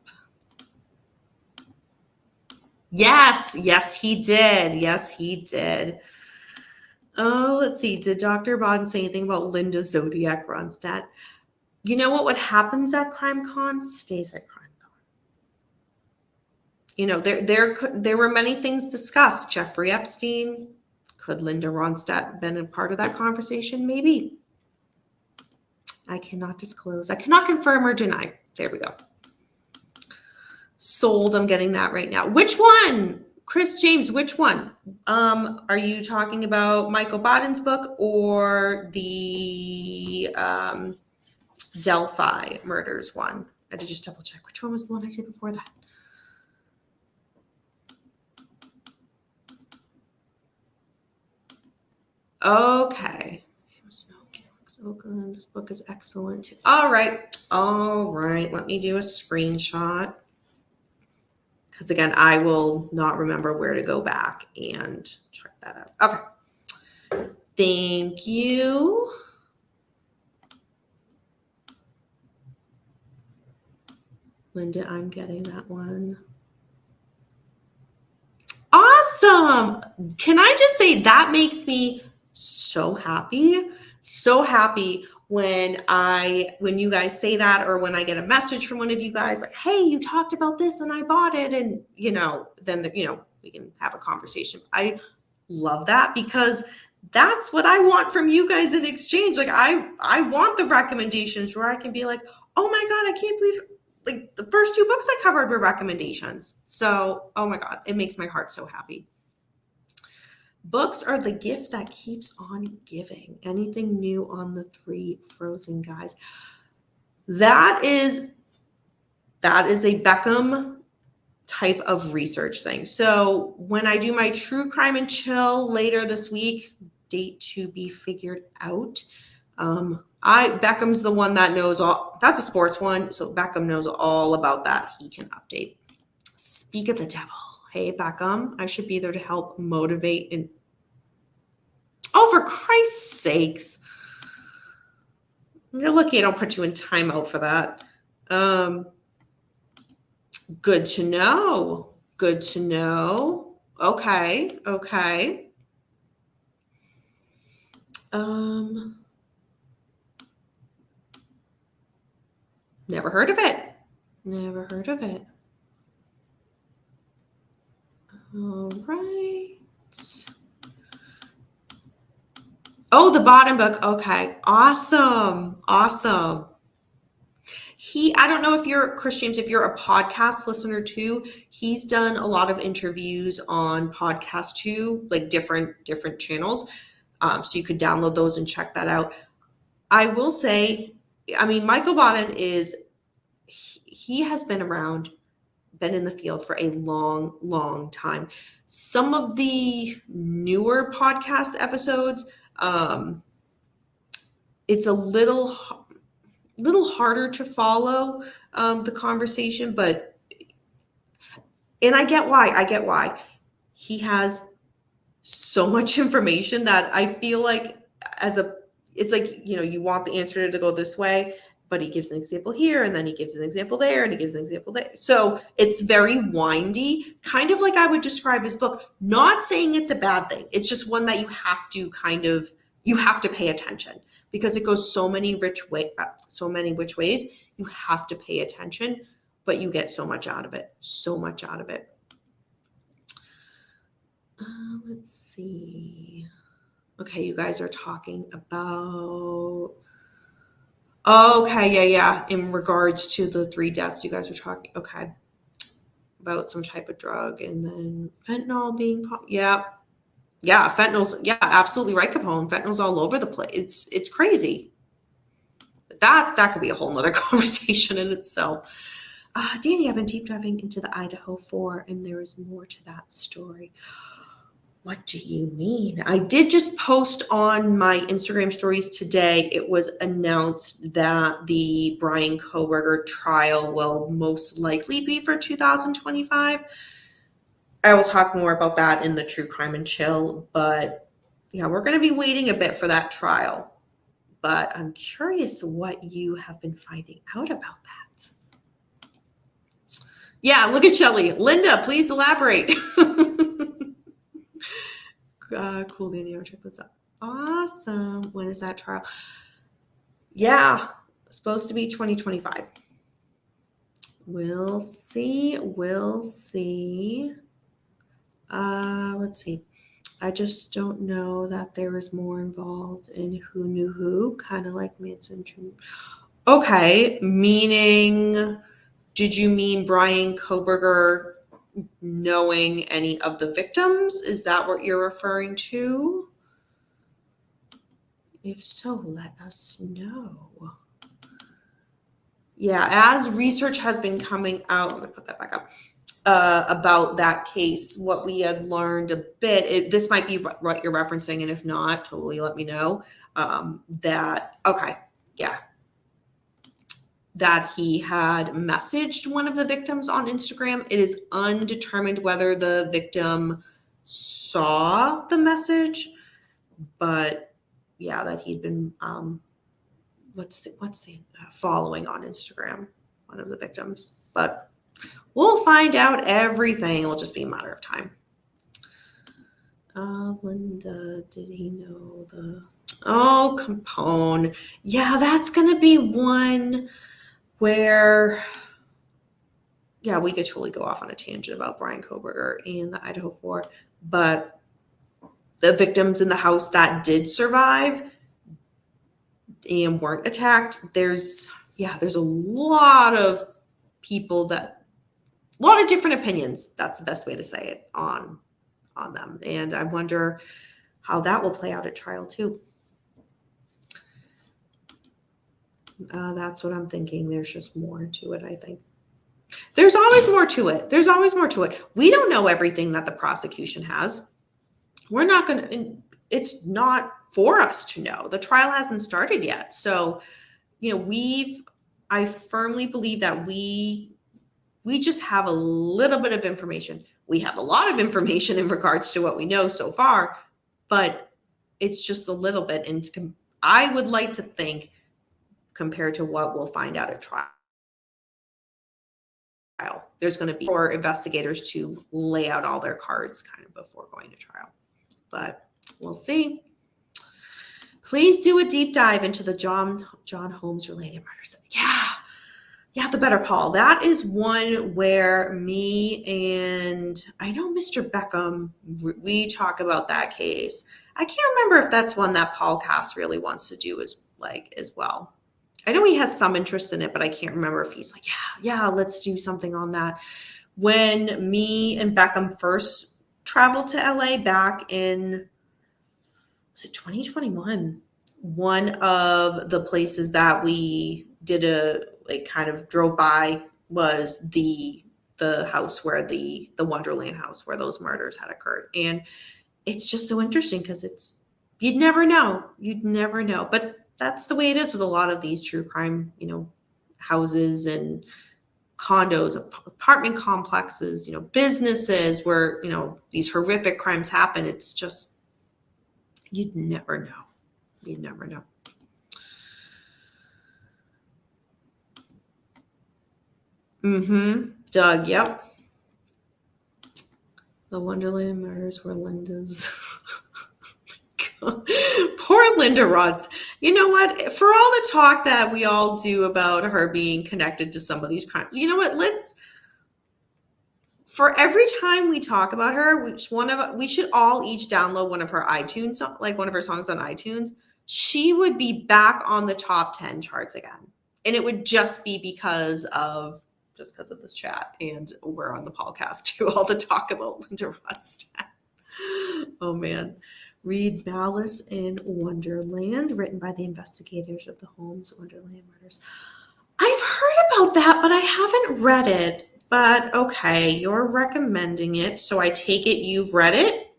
Yes, he did. Oh, let's see. Did Dr. Baden say anything about Linda Zodiac Ronstadt? You know what happens at CrimeCon stays at CrimeCon. You know, there were many things discussed. Jeffrey Epstein. Could Linda Ronstadt been a part of that conversation? Maybe. I cannot disclose. I cannot confirm or deny. There we go. Sold. I'm getting that right now. Which one? Chris James, which one? Are you talking about Michael Baden's book or the Delphi murders one? I had to just double check. Which one was the one I did before that? Okay. Oakland. This book is excellent too. All right. Let me do a screenshot. Because again, I will not remember where to go back and check that out. Okay. Thank you. Linda, I'm getting that one. Awesome. Can I just say that makes me so happy. So happy when you guys say that, or when I get a message from one of you guys like, hey, you talked about this and I bought it, and then we can have a conversation. I love that, because that's what I want from you guys in exchange. Like I want the recommendations where I can be like, oh my God, I can't believe like the first 2 books I covered were recommendations. So, oh my God, it makes my heart so happy. Books are the gift that keeps on giving. Anything new on the 3 Frozen guys? That is a Beckham type of research thing. So when I do my True Crime and Chill later this week, date to be figured out. Beckham's the one that knows all. That's a sports one, so Beckham knows all about that. He can update. Speak of the devil. Hey, Beckham, I should be there to help motivate and. Oh, for Christ's sakes. You're lucky I don't put you in timeout for that. Good to know. Good to know. Okay. Never heard of it. All right. Oh, the bottom book. Okay. Awesome. I don't know if you're, Chris James, if you're a podcast listener too, he's done a lot of interviews on podcast too, like different channels. So you could download those and check that out. I will say, Michael Baden he has been around, been in the field for a long time. Some of the newer podcast episodes, it's a little harder to follow the conversation, and I get why. He has so much information that I feel like it's like, you want the answer to go this way, but he gives an example here, and then he gives an example there, and he gives an example there. So it's very windy, kind of like I would describe his book. Not saying it's a bad thing. It's just one that you have to pay attention, because it goes so many which ways. You have to pay attention, but you get so much out of it. Let's see. Okay, you guys are talking about. Okay, yeah. In regards to the 3 deaths, you guys are talking. Okay, about some type of drug, and then fentanyl being. Yeah, fentanyl's, absolutely right, Capone. Fentanyl's all over the place. It's crazy. That could be a whole nother conversation in itself. Danny, I've been deep diving into the Idaho 4, and there is more to that story. What do you mean? I did just post on my Instagram stories today. It was announced that the Brian Kohberger trial will most likely be for 2025. I will talk more about that in the True Crime and Chill, but yeah, we're going to be waiting a bit for that trial. But I'm curious what you have been finding out about that. Yeah, look at Shelly. Linda, please elaborate. Cool, Danny. I'll check this out. Awesome. When is that trial? Yeah, supposed to be 2025. We'll see. Let's see. I just don't know that there was more involved in who knew who, kind of like Manson. Okay, meaning, did you mean Brian Kohberger knowing any of the victims? Is that what you're referring to? If so, let us know. Yeah, as research has been coming out, I'm going to put that back up, about that case, what we had learned a bit, this might be what you're referencing, and if not, totally let me know, that he had messaged one of the victims on Instagram. It is undetermined whether the victim saw the message, but yeah, that he'd been following on Instagram, one of the victims. But we'll find out everything. It'll just be a matter of time. Linda, did he know Capone? Yeah, that's going to be one where, yeah, we could totally go off on a tangent about Brian Kohberger and the Idaho 4, but the victims in the house that did survive and weren't attacked, there's a lot of people a lot of different opinions. That's the best way to say it on them. And I wonder how that will play out at trial too. That's what I'm thinking. There's just more to it, I think. There's always more to it. We don't know everything that the prosecution has. We're not going to, it's not for us to know. The trial hasn't started yet. So, I firmly believe that we just have a little bit of information. We have a lot of information in regards to what we know so far, but it's just a little bit. And I would like to think compared to what we'll find out at trial, there's going to be for investigators to lay out all their cards kind of before going to trial. But we'll see. Please do a deep dive into the John Holmes related murders. Yeah, the better, Paul. That is one where me and I know Mr. Beckham, we talk about that case. I can't remember if that's one that Paulcast really wants to do as well. I know he has some interest in it, but I can't remember if he's like, yeah, let's do something on that. When me and Beckham first traveled to LA back in, was it 2021? One of the places that we did kind of drove by was the house where the Wonderland house where those murders had occurred. And it's just so interesting because you'd never know. But that's the way it is with a lot of these true crime, houses and condos, apartment complexes, businesses where, these horrific crimes happen. It's just, you'd never know. Doug, yep. The Wonderland murders were Linda's. Poor Linda Rods. You know what? For all the talk that we all do about her being connected to some of these crimes, you know what? For every time we talk about her, we should all each download one of her iTunes, like one of her songs on iTunes. She would be back on the top 10 charts again. And it would just be because of this chat and over on the podcast too, all the talk about Linda Rodstadt. Oh man. Read Malice in Wonderland, written by the investigators of the Holmes Wonderland murders. I've heard about that, but I haven't read it. But okay, you're recommending it, so I take it you've read it.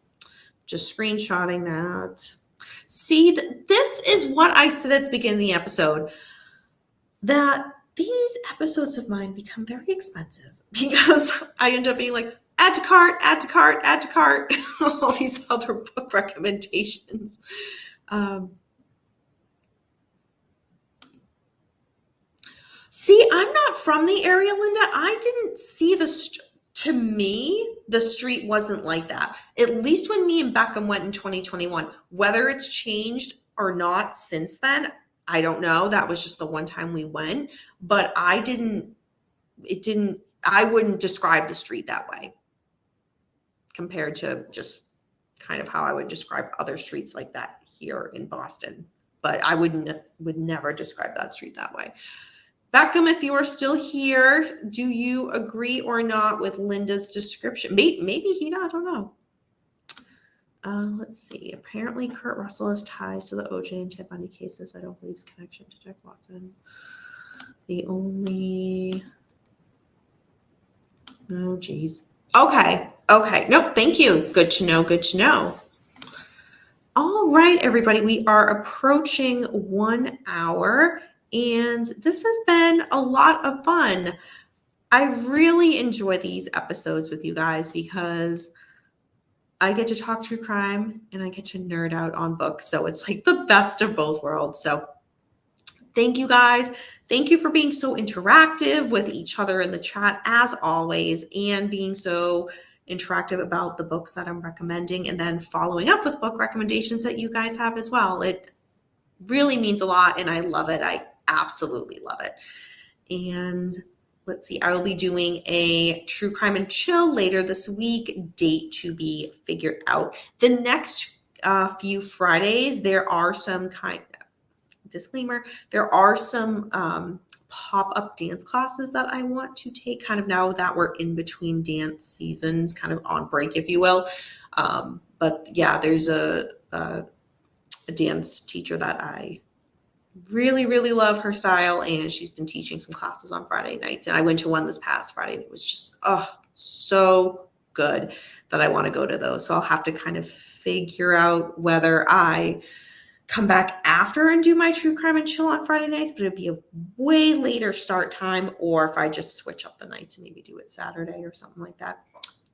Just screenshotting that. See, this is what I said at the beginning of the episode, that these episodes of mine become very expensive because I end up being like, add to cart, all these other book recommendations. See, I'm not from the area, Linda. I didn't see to me, the street wasn't like that. At least when me and Beckham went in 2021, whether it's changed or not since then, I don't know. That was just the one time we went, but I wouldn't describe the street that way compared to just kind of how I would describe other streets like that here in Boston. But I would never describe that street that way. Beckham, if you are still here, do you agree or not with Linda's description? Maybe he does, I don't know. Let's see. Apparently, Kurt Russell has ties to the OJ and Ted Bundy cases. I don't believe his connection to Jack Watson. Oh, geez. Okay. Nope, thank you. Good to know. All right, everybody. We are approaching 1 hour, and this has been a lot of fun. I really enjoy these episodes with you guys because I get to talk true crime and I get to nerd out on books. So it's like the best of both worlds. So thank you guys. Thank you for being so interactive with each other in the chat as always, and being so interactive about the books that I'm recommending and then following up with book recommendations that you guys have as well. It really means a lot and I love it. I absolutely love it. And let's see, I will be doing a True Crime and Chill later this week, date to be figured out. The next few Fridays, there are some disclaimer, there are some pop-up dance classes that I want to take kind of now that we're in between dance seasons, kind of on break, if you will. But yeah, there's a dance teacher that I really, really love her style, and she's been teaching some classes on Friday nights. And I went to one this past Friday, and it was just, so good that I want to go to those. So I'll have to kind of figure out whether I come back after and do my True Crime and Chill on Friday nights, but it'd be a way later start time, or if I just switch up the nights and maybe do it Saturday or something like that.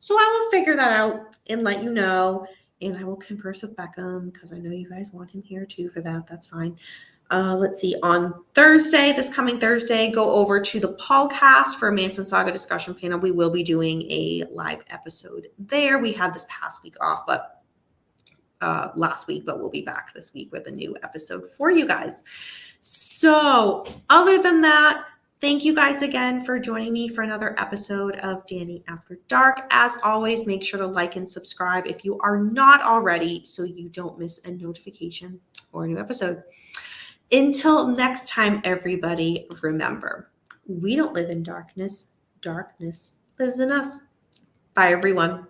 So I will figure that out and let you know. and I will converse with Beckham because I know you guys want him here too for that. That's fine. Let's see, on Thursday, this coming Thursday, go over to the Paulcast for Manson Saga discussion panel. We will be doing a live episode there. We had this past week off, but last week, but we'll be back this week with a new episode for you guys. So other than that, thank you guys again for joining me for another episode of Danny After Dark. As always, make sure to like and subscribe if you are not already so you don't miss a notification or a new episode. Until next time, everybody, remember, we don't live in darkness. Darkness lives in us. Bye, everyone.